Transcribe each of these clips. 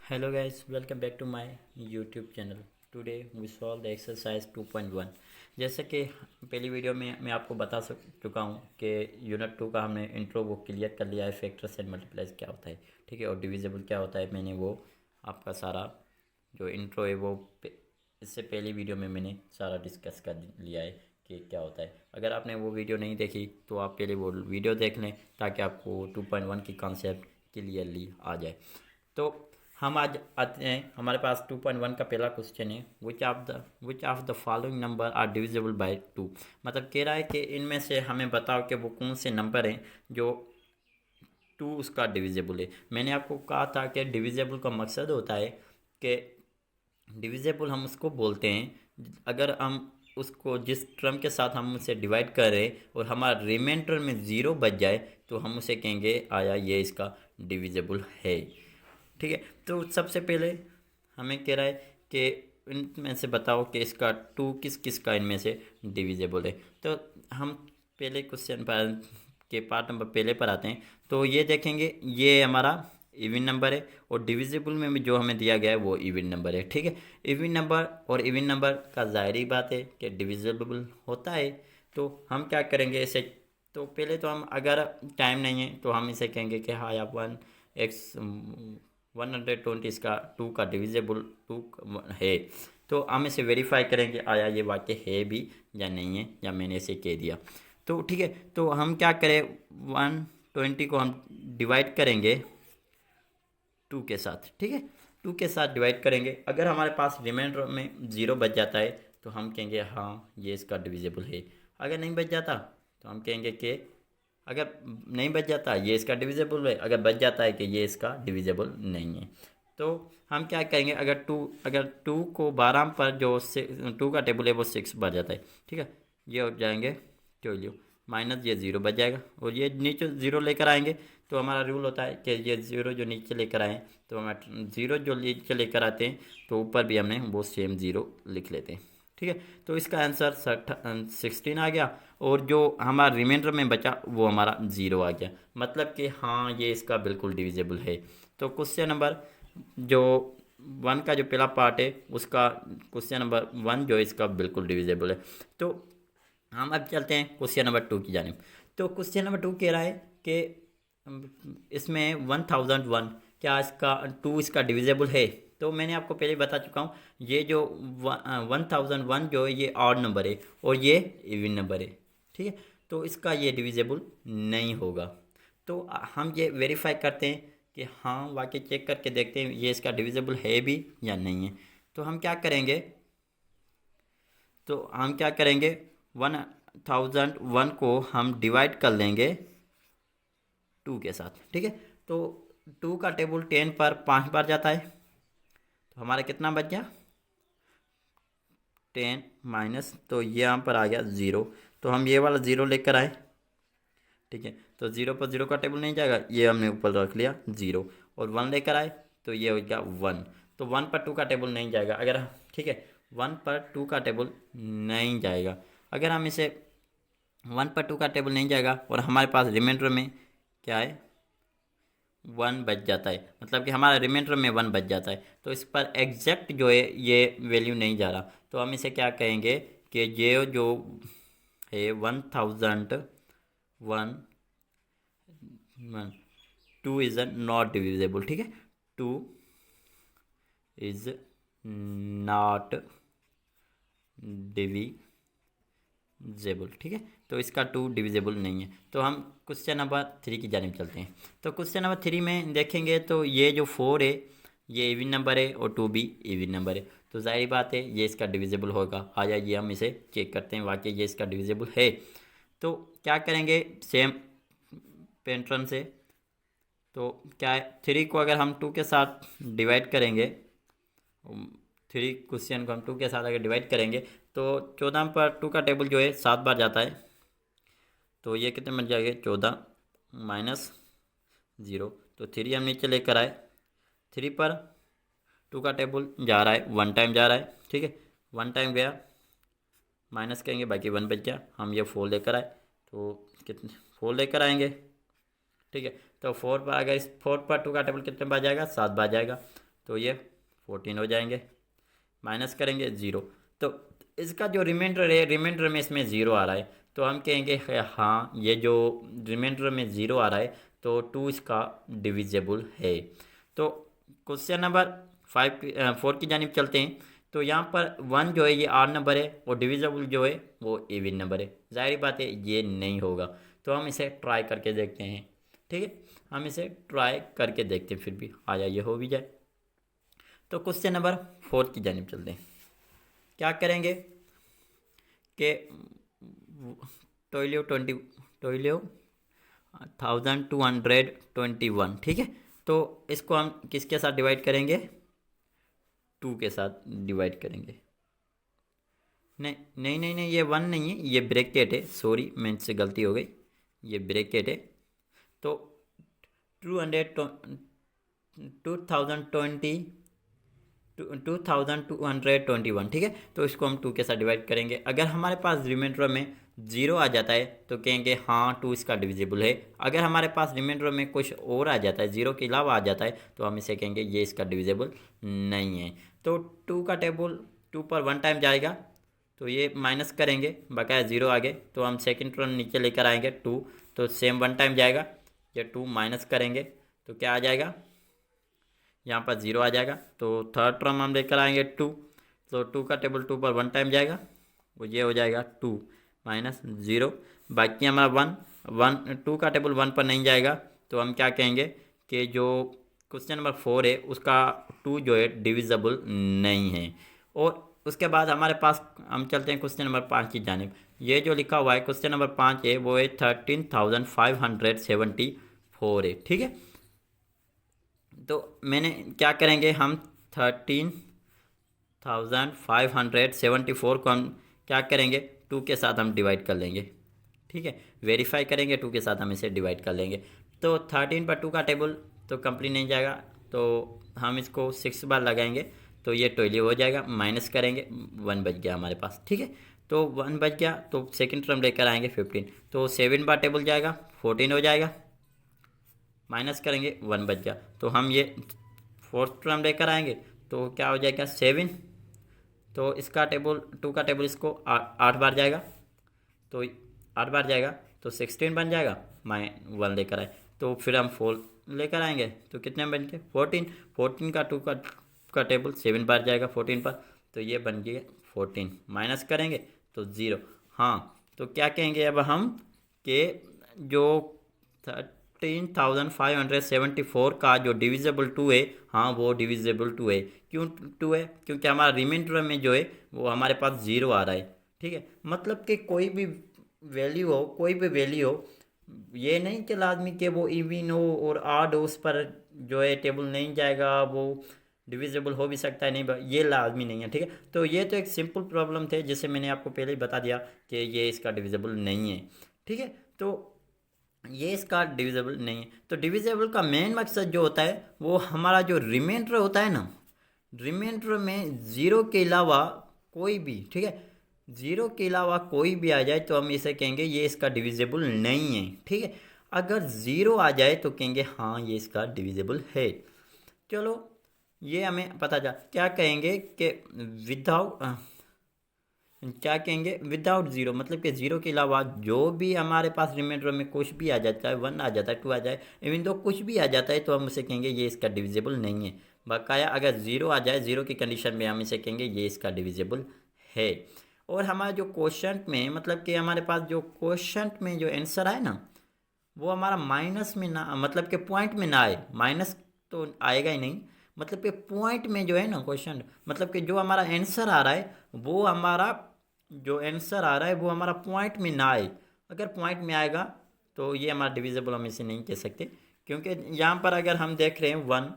Hello guys, welcome back to my YouTube channel. Today we solve the exercise 2.1. जैसे कि पहली video में मैं आपको बता चुका हूँ कि यूनिट 2 का हमने इंट्रो वो क्लियर कर लिया है। फैक्टर्स एंड मल्टीप्लाइज क्या होता है, ठीक है, और डिविजिबल क्या होता है। मैंने वो आपका सारा जो इंट्रो है वो इससे पहली वीडियो में मैंने सारा डिस्कस कर लिया है कि क्या होता है। अगर आपने वो वीडियो नहीं देखी तो आप पहले वो वीडियो देख लें ताकि आपको 2.1 की कॉन्सेप्ट क्लियरली आ जाए। तो हम आज आते हैं, हमारे पास 2.1 का पहला क्वेश्चन है, which of the following number are divisible by 2। मतलब कह रहा है कि इनमें से हमें बताओ कि वो कौन से नंबर हैं जो 2 उसका डिविजिबल है। मैंने आपको कहा था कि डिविजिबल का मकसद होता है कि डिविजिबल हम उसको बोलते हैं अगर हम उसको जिस टर्म के साथ हम उसे डिवाइड करें और हमारा रिमाइंडर में ज़ीरो बच जाए तो हम उसे कहेंगे आया ये इसका डिविजिबल है। ठीक है, तो सबसे पहले हमें कह रहा है कि इनमें से बताओ कि इसका 2 किस किस का इनमें से डिविजिबल है। तो हम पहले क्वेश्चन पर के पार्ट नंबर पहले पर आते हैं। तो ये देखेंगे ये हमारा इवन नंबर है और डिविजिबल में भी जो हमें दिया गया है वो इवन नंबर है। ठीक है, इवन नंबर और इवन नंबर का ज़ाहिरी बात है कि डिविजिबल होता है। तो हम क्या करेंगे इसे, तो पहले तो हम अगर टाइम नहीं है तो हम इसे कहेंगे कि हाँ या 120 इसका 2 का डिविजिबल 2 है। तो हम इसे वेरीफाई करेंगे आया ये वाक्य है भी या नहीं है, या मैंने इसे कह दिया। तो ठीक है, तो हम क्या करें, 120 को हम डिवाइड करेंगे 2 के साथ। ठीक है, 2 के साथ डिवाइड करेंगे। अगर हमारे पास रिमाइंडर में ज़ीरो बच जाता है तो हम कहेंगे हाँ ये इसका डिविजिबल है। अगर नहीं बच जाता तो हम कहेंगे कि अगर नहीं बच जाता ये इसका डिविजिबल है, अगर बच जाता है कि ये इसका डिविजिबल नहीं है। तो हम क्या करेंगे, अगर टू को 12 पर जो 2 का टेबल है वो 6 बढ़ जाता है। ठीक है, ये हो जाएंगे 12 माइनस ये ज़ीरो बच जाएगा और ये नीचे ज़ीरो लेकर आएंगे। तो हमारा रूल होता है कि ये ज़ीरो जो नीचे लेकर आए तो हम ज़ीरो जो नीचे लेकर आते हैं तो ऊपर भी हमने वो सेम ज़ीरो लिख लेते हैं। ठीक है, तो इसका आंसर 16 आ गया और जो हमारा रिमाइंडर में बचा वो हमारा ज़ीरो आ गया। मतलब कि हाँ ये इसका बिल्कुल डिविजिबल है। तो क्वेश्चन नंबर जो 1 का जो पहला पार्ट है उसका क्वेश्चन नंबर 1 जो है इसका बिल्कुल डिविजिबल है। तो हम अब चलते हैं क्वेश्चन नंबर 2 की जानिब। तो क्वेश्चन नंबर 2 कह रहा है कि इसमें 1001 क्या इसका 2 इसका डिविजिबल है। तो मैंने आपको पहले बता चुका हूँ ये जो 1001 जो है ये ऑड नंबर है और ये इवन नंबर है। ठीक है, तो इसका ये डिविजिबल नहीं होगा। तो हम ये वेरीफाई करते हैं कि हाँ वाकई चेक करके देखते हैं ये इसका डिविजिबल है भी या नहीं है। तो हम क्या करेंगे, 1001 को हम डिवाइड कर लेंगे 2 के साथ। ठीक है, तो 2 का टेबल 10 पर 5 बार जाता है तो हमारा कितना बच गया 10 माइनस, तो ये यहाँ पर आ गया ज़ीरो। तो हम ये वाला ज़ीरो लेकर आए। ठीक है, तो ज़ीरो पर ज़ीरो का टेबल नहीं जाएगा, ये हमने ऊपर रख लिया ज़ीरो और 1 लेकर आए तो ये हो गया 1। तो 1 पर 2 का टेबल नहीं जाएगा अगर, ठीक है, 1 पर 2 का टेबल नहीं जाएगा। अगर हम इसे 1 पर 2 का टेबल नहीं जाएगा और हमारे पास रिमाइंडर में क्या है 1 बच जाता है, मतलब कि हमारा रिमाइंडर में 1 बच जाता है। तो इस पर एग्जैक्ट जो है ये वैल्यू नहीं जा रहा तो हम इसे क्या कहेंगे कि ये जो है 1001 2 इज़ नॉट डिविजिबल। ठीक है, 2 इज़ नॉट डिविजिबल। ठीक है, तो इसका 2 डिविजिबल नहीं है। तो हम क्वेश्चन नंबर 3 की जानिब चलते हैं। तो क्वेश्चन नंबर 3 में देखेंगे तो ये जो 4 है ये इवन नंबर है और 2 भी इवन नंबर है। तो जाहिर बात है ये इसका डिविजिबल होगा। आ जाइए हम इसे चेक करते हैं वाकई ये इसका डिविजिबल है। तो क्या करेंगे सेम पैटर्न से, तो क्या है 3 को अगर हम 2 के साथ डिवाइड करेंगे, 3 क्वेश्चन को हम 2 के साथ अगर डिवाइड करेंगे तो 14 पर 2 का टेबल जो है 7 बार जाता है तो ये कितने बन जाएंगे 14 माइनस ज़ीरो। तो 3 हम नीचे लेकर आए, 3 पर 2 का टेबल जा रहा है 1 टाइम जा रहा है। ठीक है, 1 टाइम गया माइनस करेंगे बाकी 1 बच गया। हम ये 4 लेकर आए तो कितने 4 लेकर आएंगे। ठीक है, तो 4 पर अगर इस 4 पर 2 का टेबल कितने बार जाएगा 7 बार जाएगा। तो ये 14 हो जाएंगे, माइनस करेंगे 0। तो इसका जो रिमाइंडर है, रिमाइंडर में इसमें 0 आ रहा है, तो हम कहेंगे हाँ ये जो रिमाइंडर में 0 आ रहा है तो 2 इसका डिविजिबल है। तो क्वेश्चन नंबर 4 की जानिब चलते हैं। तो यहाँ पर 1 जो है ये आड नंबर है और डिविजिबल जो है वो इवन नंबर है, जाहिर बात है ये नहीं होगा। तो हम इसे ट्राई करके देखते हैं, ठीक है, हम इसे ट्राई करके देखते हैं, फिर भी आया ये हो भी जाए। तो क्वेश्चन नंबर 4 की जानिब चलते हैं। क्या करेंगे कि टोइलियो 1221, ठीक है। तो इसको हम किसके साथ डिवाइड करेंगे, 2 के साथ डिवाइड करेंगे। नहीं नहीं नहीं नहीं, ये 1 नहीं है, ये ब्रैकेट है, सॉरी मेरे से गलती हो गई, ये ब्रैकेट है। तो 2221, ठीक है। तो इसको हम 2 के साथ डिवाइड करेंगे। अगर हमारे पास रिमाइंडर में 0 आ जाता है तो कहेंगे हाँ 2 इसका डिविजिबल है। अगर हमारे पास रिमाइंडर में कुछ और आ जाता है, 0 के अलावा आ जाता है, तो हम इसे कहेंगे ये इसका डिविजिबल नहीं है। तो 2 का टेबल 2 पर 1 टाइम जाएगा, तो ये माइनस करेंगे, बकाया 0 आगे, तो हम सेकेंड टर्म नीचे लेकर आएंगे 2, तो सेम 1 टाइम जाएगा, ये 2 माइनस करेंगे तो क्या आ जाएगा, यहाँ पर 0 आ जाएगा। तो थर्ड टर्म हम लेकर आएंगे 2, तो 2 का टेबल 2 पर 1 टाइम जाएगा, वो ये हो जाएगा 2 माइनस 0, बाकी हमारा 2 का टेबल 1 पर नहीं जाएगा। तो हम क्या कहेंगे कि जो क्वेश्चन नंबर 4 है उसका 2 जो है डिविजिबल नहीं है। और उसके बाद हमारे पास हम चलते हैं क्वेश्चन नंबर 5 की जानिब। ये जो लिखा हुआ है क्वेश्चन नंबर 5 है वो है 13,574 है, ठीक है। तो मैंने क्या करेंगे, हम 13,574 को हम क्या करेंगे 2 के साथ हम डिवाइड कर लेंगे, ठीक है, वेरीफाई करेंगे 2 के साथ हम इसे डिवाइड कर लेंगे। तो 13 पर 2 का टेबल तो कंप्लीट नहीं जाएगा, तो हम इसको 6 बार लगाएंगे, तो ये 12 हो जाएगा, माइनस करेंगे 1 बच गया हमारे पास, ठीक है। तो 1 बच गया, तो सेकंड टर्म लेकर आएंगे 15, तो 7 बार टेबल जाएगा, 14 हो जाएगा, माइनस करेंगे 1 बच गया। तो हम ये फोर्थ टर्म लेकर आएंगे, तो क्या हो जाएगा 7, तो इसका टेबल 2 का टेबल इसको 8 बार जाएगा, तो 8 बार जाएगा, तो 16 बन जाएगा, 1 लेकर आए, तो फिर हम 4 लेकर आएंगे, तो कितने बन के 14 का 2 का टेबल 7 बार जाएगा 14 पर, तो ये बन गया 14, माइनस करेंगे तो 0। हाँ, तो क्या कहेंगे अब हम कि जो 13,574 का जो डिविजिबल 2 है, हाँ वो डिविजिबल 2 है। क्यों 2 है, क्योंकि हमारा रिमाइंडर में जो है वो हमारे पास 0 आ रहा है, ठीक है। मतलब कि कोई भी वैल्यू हो, ये नहीं कि लाजमी कि वो इवन हो और आड हो, उस पर जो है टेबल नहीं जाएगा, वो डिविजिबल हो भी सकता है, नहीं ये लाजमी नहीं है, ठीक है। तो ये तो एक सिंपल प्रॉब्लम थे जिसे मैंने आपको पहले ही बता दिया कि ये इसका डिविजिबल नहीं है, ठीक है। तो ये इसका डिविजिबल नहीं है। तो डिविजिबल का मेन मकसद जो होता है वो हमारा जो रिमाइंडर होता है ना, रिमाइंडर में 0 के अलावा कोई भी, ठीक है, 0 के अलावा कोई भी आ जाए तो हम इसे कहेंगे ये इसका डिविजिबल नहीं है, ठीक है। अगर 0 आ जाए तो कहेंगे हाँ ये इसका डिविजिबल है। चलो ये हमें पता चला। क्या कहेंगे कि विदाउट 0, मतलब कि 0 के अलावा जो भी हमारे पास रिमाइंडर में कुछ भी आ जाता है, 1 आ जाता है, 2 आ जाए, इवन तो कुछ भी आ जाता है, तो हम उसे कहेंगे ये इसका डिविजिबल नहीं है। बकाया अगर 0 आ जाए, 0 की कंडीशन में हम इसे कहेंगे ये इसका डिविजिबल है। और हमारा जो क्वेश्चन में, मतलब कि हमारे पास जो क्वेश्चन में जो आंसर आए ना, वो हमारा माइनस में ना, मतलब कि पॉइंट में ना आए, माइनस तो आएगा ही नहीं, मतलब कि पॉइंट में जो है ना क्वेश्चन, मतलब कि जो हमारा आंसर आ रहा है वो हमारा पॉइंट में ना आए। अगर पॉइंट में आएगा तो ये हमारा डिविजिबल हम इसे नहीं कह सकते, क्योंकि यहाँ पर अगर हम देख रहे हैं 1,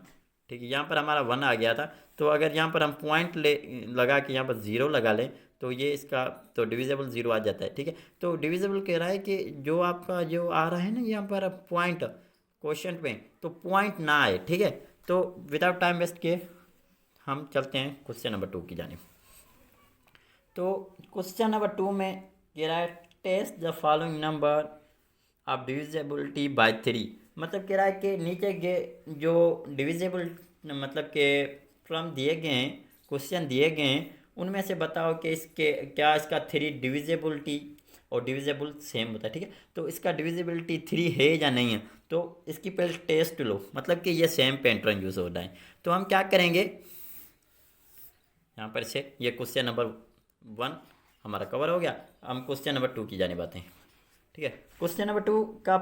ठीक है, यहाँ पर हमारा 1 आ गया था, तो अगर यहाँ पर हम पॉइंट लगा के यहाँ पर 0 लगा लें तो ये इसका तो डिविजिबल 0 आ जाता है, ठीक है। तो डिविजिबल कह रहा है कि जो आपका जो आ रहा है ना यहाँ पर पॉइंट क्वेश्चन में, तो पॉइंट ना आए, ठीक है। तो विदाउट टाइम वेस्ट किए हम चलते हैं क्वेश्चन नंबर 2 की जानिब। तो क्वेश्चन नंबर 2 में कह रहा है test the following number of divisibility by 3, मतलब कह रहा है कि नीचे के जो डिविजिबल मतलब के फ्रॉम दिए गए हैं, क्वेश्चन दिए गए हैं, उनमें से बताओ कि इसके क्या इसका थ्री डिविजिबिलिटी और डिविजिबल सेम होता है, ठीक है। तो इसका डिविजिबिलिटी थ्री है या नहीं है, तो इसकी पहले टेस्ट लो, मतलब कि ये सेम पैटर्न यूज़ हो रहा है। तो हम क्या करेंगे, यहाँ पर से ये क्वेश्चन नंबर 1 हमारा कवर हो गया। हम क्वेश्चन नंबर 2 की जानिब आते हैं, ठीक है। क्वेश्चन नंबर 2 का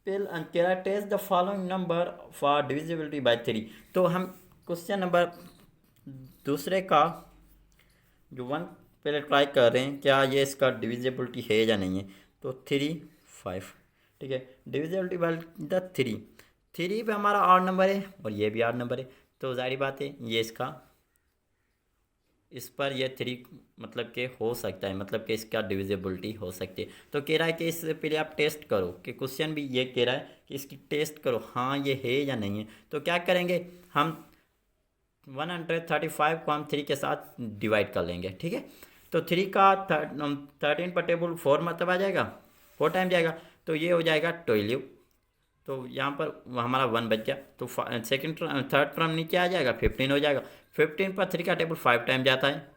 पहला test the following number for divisibility by 3। तो हम क्वेश्चन नंबर दूसरे का जो 1 पहले ट्राई कर रहे हैं, क्या ये इसका डिविजिबिलिटी है या नहीं है। तो 3 5, ठीक है। डिविजिबिलिटी बाय द 3 पे हमारा आड नंबर है और ये भी आड नंबर है, तो जाहिर बात है ये इसका इस पर ये 3 मतलब कि हो सकता है, मतलब कि इसका डिविजिबिलिटी हो सकती है। तो कह रहा है कि इससे पहले आप टेस्ट करो, कि क्वेश्चन भी ये कह रहा है कि इसकी टेस्ट करो, हाँ ये है या नहीं है। तो क्या करेंगे, हम 135 को हम 3 के साथ डिवाइड कर लेंगे, ठीक है। तो 3 का 13 पर टेबल 4 मतलब आ जाएगा, 4 टाइम जाएगा, तो ये हो जाएगा 12। तो यहाँ पर हमारा 1 बच गया, तो सेकंड थर्ड टर्म नीचे आ जाएगा, 15 हो जाएगा। 15 पर 3 का टेबल 5 टाइम जाता है,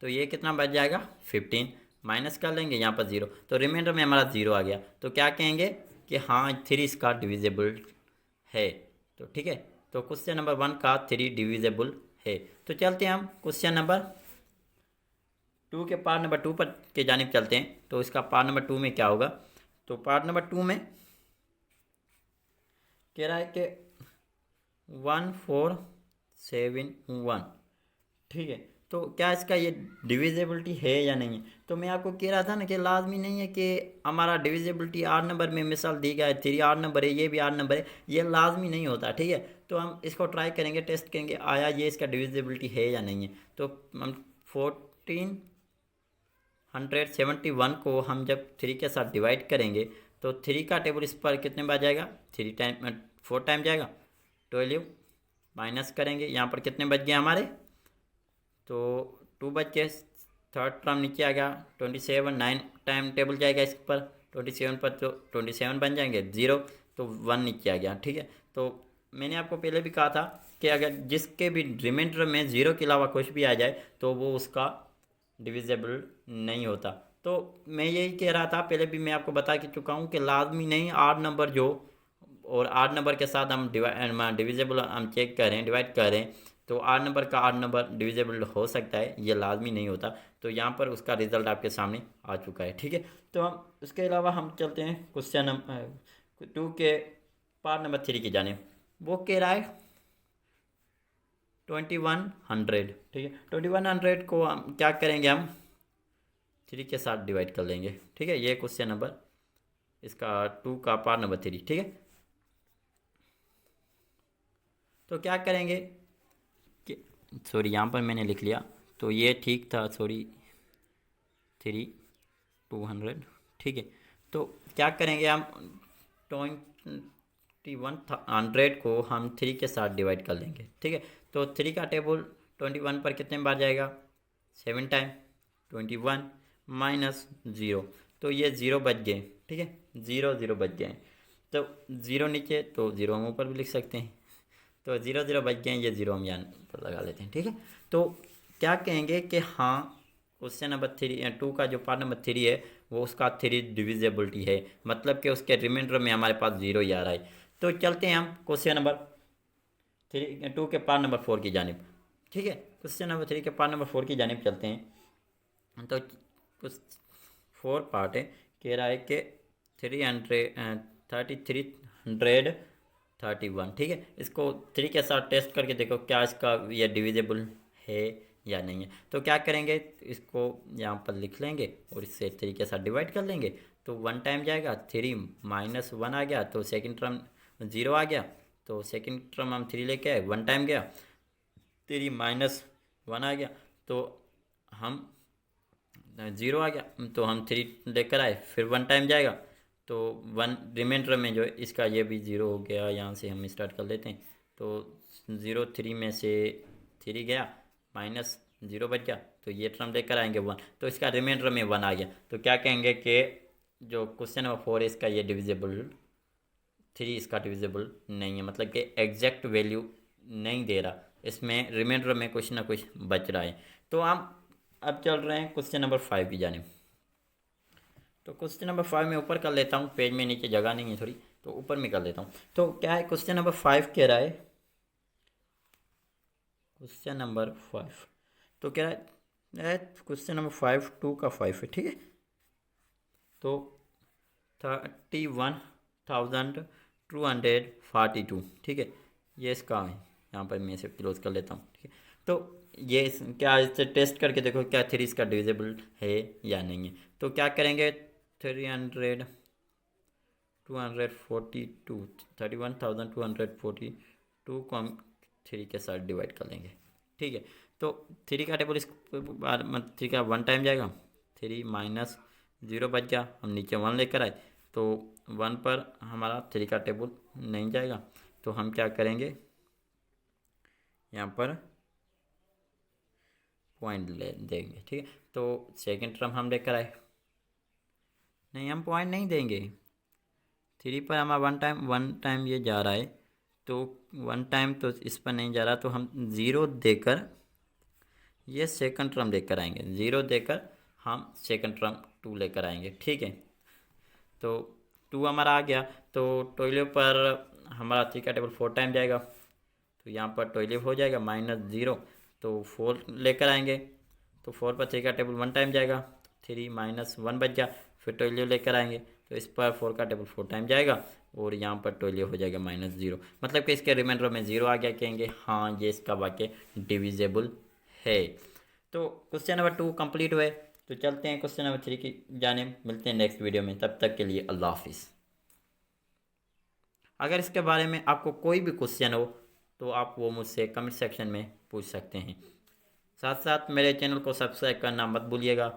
तो ये कितना बच जाएगा 15, माइनस कर लेंगे यहाँ पर 0, तो रिमाइंडर में हमारा 0 आ गया। तो क्या कहेंगे कि हाँ 3 इसका डिविजिबल है। तो ठीक है, तो क्वेश्चन नंबर 1 का 3 डिविजिबल है। तो चलते हैं हम क्वेश्चन नंबर 2 के पार्ट नंबर 2 पर के जानिब चलते हैं। तो इसका पार्ट नंबर 2 में क्या होगा, तो पार्ट नंबर 2 में कह रहा है कि 1471, ठीक है। तो क्या इसका ये डिविजिबिलिटी है या नहीं है। तो मैं आपको कह रहा था ना कि लाजमी नहीं है कि हमारा डिविजिबिलिटी 8 नंबर में मिसाल दी गया है, 3 8 नंबर है, ये भी 8 नंबर है, ये लाजमी नहीं होता, ठीक है। तो हम इसको ट्राई करेंगे, टेस्ट करेंगे आया ये इसका डिविजिबिलिटी है या नहीं है। तो हम 1471 को हम जब 3 के साथ डिवाइड करेंगे, तो 3 का टेबल इस पर कितने बार जाएगा, 3 टाइम 4 टाइम जाएगा, 12 माइनस करेंगे, यहाँ पर कितने बच गए हमारे, तो 2 बच के थर्ड टर्म नीचे आ गया, 27 9 टाइम टेबल जाएगा इस पर, 27 पर तो 27 बन जाएंगे, 0 तो 1 नीचे आ गया, ठीक है। तो मैंने आपको पहले भी कहा था कि अगर जिसके भी रिमाइंडर में 0 के अलावा कुछ भी आ जाए तो वो उसका डिविजिबल नहीं होता। तो मैं यही कह रहा था, पहले भी मैं आपको बता के चुका हूँ कि लाजमी नहीं 8 नंबर जो और 8 नंबर के साथ हम डिविजिबल हम चेक करें, डिवाइड करें, तो 8 नंबर का 8 नंबर डिविजिबल हो सकता है, ये लाजमी नहीं होता। तो यहाँ पर उसका रिजल्ट आपके सामने आ चुका है, ठीक है। तो हम उसके अलावा हम चलते हैं क्वेश्चन नंबर 2 के पार्ट नंबर 3 की जाने। वो कह रहा है 2100, ठीक है। 2100 को हम क्या करेंगे, हम 3 के साथ डिवाइड कर लेंगे, ठीक है। ये क्वेश्चन नंबर इसका 2 का पार्ट नंबर 3, ठीक है। तो क्या करेंगे कि सॉरी यहाँ पर मैंने लिख लिया, तो ये ठीक था, सॉरी 200, ठीक है। तो क्या करेंगे, हम 2100 को हम 3 के साथ डिवाइड कर लेंगे, ठीक है। तो 3 का टेबल 21 पर कितने बार जाएगा, 7 टाइम, 21 माइनस 0, तो ये 0 बच गए, ठीक है, 0 0 बच गए। तो 0 नीचे, तो 0 हम ऊपर भी लिख सकते हैं, तो 0 0 बच गए, ये 0 हम यहाँ पर लगा लेते हैं, ठीक है। तो क्या कहेंगे कि हाँ क्वेश्चन नंबर 2 का जो पार्ट नंबर 3 है वो उसका 3 डिविजिबिलिटी है, मतलब कि उसके रिमाइंडर में हमारे पास 0 ही आ रहा है। तो चलते हैं हम क्वेश्चन नंबर 2 के पार्ट नंबर 4 की जानिब, ठीक है। क्वेश्चन नंबर 3 के पार्ट नंबर 4 की जानिब चलते हैं। तो कुछ 4 पार्ट है, कह रहा है कि 3331, ठीक है। इसको 3 के साथ टेस्ट करके देखो क्या इसका ये डिविजिबल है या नहीं है। तो क्या करेंगे, इसको यहाँ पर लिख लेंगे और इससे 3 के साथ डिवाइड कर लेंगे, तो 1 टाइम जाएगा, 3 माइनस 1 आ गया, तो सेकंड टर्म 0 आ गया, तो सेकंड टर्म हम 3 लेके आए, 1 टाइम गया, 3 माइनस 1 आ गया, तो हम 0 आ गया, तो हम 3 लेकर आए, फिर 1 टाइम जाएगा, तो 1 रिमाइंडर में जो इसका ये भी 0 हो गया, यहाँ से हम स्टार्ट कर लेते हैं। तो 0 3 में से 3 गया, माइनस 0 बच गया, तो ये टर्म लेकर आएंगे 1, तो इसका रिमाइंडर में 1 आ गया। तो क्या कहेंगे कि जो क्वेश्चन नंबर 4 है इसका ये डिविजिबल 3 इसका डिविजिबल नहीं है, मतलब कि एग्जैक्ट वैल्यू नहीं दे रहा, इसमें रिमाइंडर में कुछ ना कुछ बच रहा है। तो हम अब चल रहे हैं क्वेश्चन नंबर 5 की जानिब। तो क्वेश्चन नंबर 5 में ऊपर कर लेता हूँ, पेज में नीचे जगह नहीं है थोड़ी, तो ऊपर में कर लेता हूँ। तो क्या है, क्वेश्चन नंबर 5 कह रहा है, क्वेश्चन नंबर 5 तो कह रहा है क्वेश्चन नंबर 5 2 का 5 है, ठीक है। तो 31,242, ठीक है, ये इसका है। यहाँ पर मैं इसे क्लोज कर लेता हूँ, ठीक है। तो ये क्या इससे टेस्ट करके देखो क्या 3 इसका डिविजिबल है या नहीं है। तो क्या करेंगे, 31,242 को हम 3 के साथ डिवाइड कर लेंगे, ठीक है। तो 3 का टेबल इस बार 3 का 1 टाइम जाएगा, 3 माइनस 0 बच गया, हम नीचे 1 लेकर आए, तो 1 पर हमारा 3 का टेबल नहीं जाएगा। तो हम क्या करेंगे, यहाँ पर पॉइंट ले देंगे, ठीक है। तो सेकंड टर्म हम लेकर आए, नहीं हम पॉइंट नहीं देंगे, 3 पर हमारा 1 टाइम ये जा रहा है, तो 1 टाइम तो इस पर नहीं जा रहा, तो हम 0 देकर ये सेकंड टर्म लेकर आएंगे, 0 देकर हम सेकंड टर्म 2 लेकर आएंगे, ठीक है। तो 2 हमारा आ गया, तो 12 पर हमारा 3 का टेबल 4 टाइम जाएगा, तो यहाँ पर 12 हो जाएगा -0, तो 4 लेकर आएंगे, तो 4 पर 3 का टेबल 1 टाइम जाएगा, 3 माइनस 1 बच गया, फिर 12 लेकर आएंगे, तो इस पर 4 का टेबल 4 टाइम जाएगा, और यहाँ पर 12 हो जाएगा -0, मतलब कि इसके रिमाइंडर में 0 आ गया, कहेंगे हाँ ये इसका वाक्य डिविजेबल है। तो क्वेश्चन नंबर 2 कंप्लीट हुए। तो चलते हैं क्वेश्चन नंबर 3 की जानिब, मिलते हैं नेक्स्ट वीडियो में, तब तक के लिए अल्लाह हाफिज़। अगर इसके बारे में आपको कोई भी क्वेश्चन हो तो आप वो मुझसे कमेंट सेक्शन में पूछ सकते हैं। साथ साथ मेरे चैनल को सब्सक्राइब करना मत भूलिएगा।